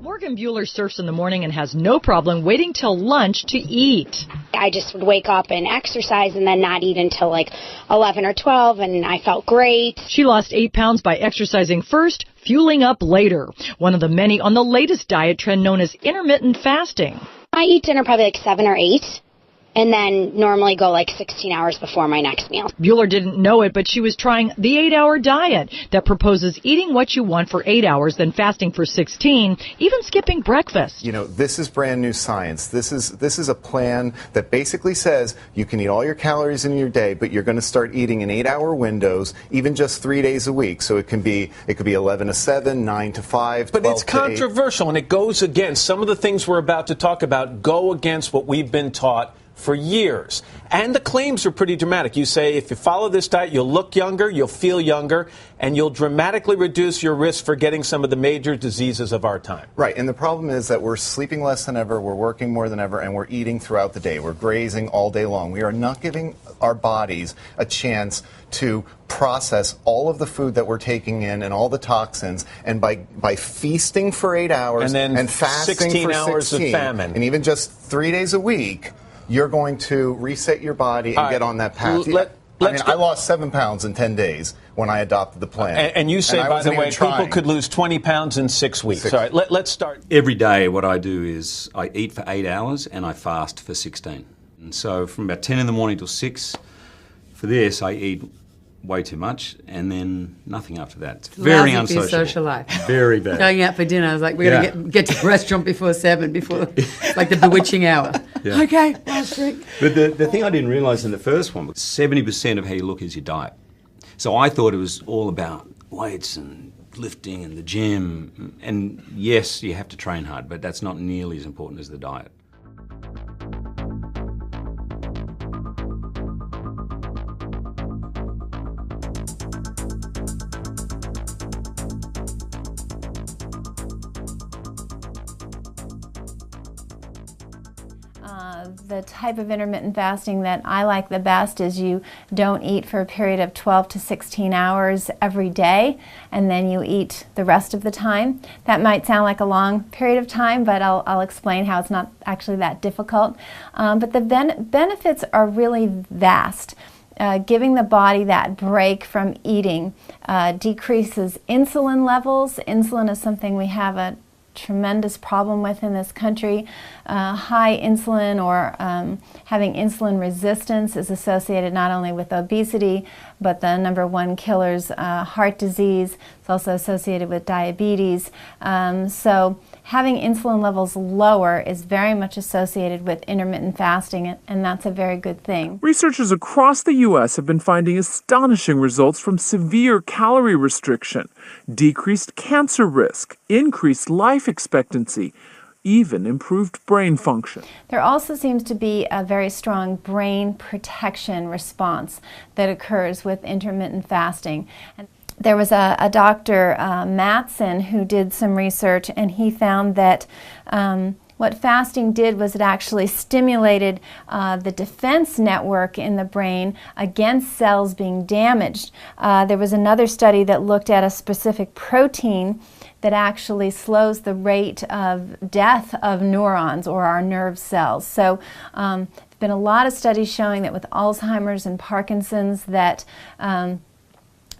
Morgan Bueller surfs in the morning and has no problem waiting till lunch to eat. I just would wake up and exercise and then not eat until like 11 or 12, and I felt great. She lost 8 pounds by exercising first, fueling up later. One of the many on the latest diet trend known as intermittent fasting. I eat dinner probably like 7 or 8. And then normally go like 16 hours before my next meal. Bueller didn't know it, but she was trying the 8-hour diet that proposes eating what you want for 8 hours, then fasting for 16, even skipping breakfast. You know, this is brand new science. This is a plan that basically says you can eat all your calories in your day, but you're going to start eating in 8-hour windows, even just 3 days a week. So it could be 11 to 7, 9 to 5. But it's controversial, and it goes against some of the things we're about to talk about. Go against what we've been taught for years. And the claims are pretty dramatic. You say if you follow this diet, you'll look younger, you'll feel younger, and you'll dramatically reduce your risk for getting some of the major diseases of our time. Right, and the problem is that we're sleeping less than ever, we're working more than ever, and we're eating throughout the day. We're grazing all day long. We are not giving our bodies a chance to process all of the food that we're taking in and all the toxins, and by feasting for 8 hours and fasting 16 for hours 16, of famine, and even just 3 days a week, you're going to reset your body and get on that path. I lost 7 pounds in 10 days when I adopted the plan. And you say, by the way, people could lose 20 pounds in 6 weeks. All right, let's start. Every day what I do is I eat for 8 hours and I fast for 16. And so from about 10 in the morning till 6, for this I eat way too much, and then nothing after that. It's very unsocial. Social life. Very bad. Going out for dinner, I was like, we're going to get to the restaurant before 7, before like the bewitching hour. Yeah. Okay, last drink. But the thing I didn't realise in the first one was 70% of how you look is your diet. So I thought it was all about weights and lifting and the gym. And yes, you have to train hard, but that's not nearly as important as the diet. The type of intermittent fasting that I like the best is you don't eat for a period of 12 to 16 hours every day, and then you eat the rest of the time. That might sound like a long period of time, but I'll explain how it's not actually that difficult. But the benefits are really vast. Giving the body that break from eating decreases insulin levels. Insulin is something we have a tremendous problem with in this country. High insulin or having insulin resistance is associated not only with obesity, but the #1 killers, heart disease. It's also associated with diabetes. So having insulin levels lower is very much associated with intermittent fasting, and that's a very good thing. Researchers across the U.S. have been finding astonishing results from severe calorie restriction, decreased cancer risk, increased life expectancy, even improved brain function. There also seems to be a very strong brain protection response that occurs with intermittent fasting. And there was a Dr. Matson who did some research, and he found that what fasting did was it actually stimulated the defense network in the brain against cells being damaged. There was another study that looked at a specific protein that actually slows the rate of death of neurons or our nerve cells. So there's been a lot of studies showing that with Alzheimer's and Parkinson's that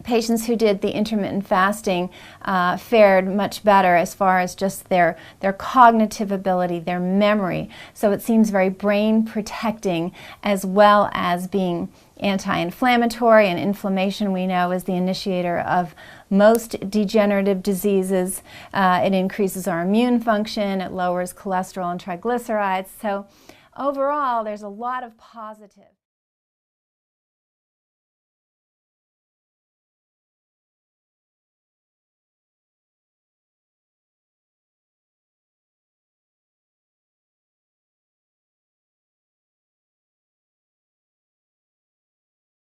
patients who did the intermittent fasting fared much better as far as just their cognitive ability, their memory. So it seems very brain protecting as well as being anti-inflammatory, and inflammation we know is the initiator of most degenerative diseases. It increases our immune function, it lowers cholesterol and triglycerides. So overall, there's a lot of positive.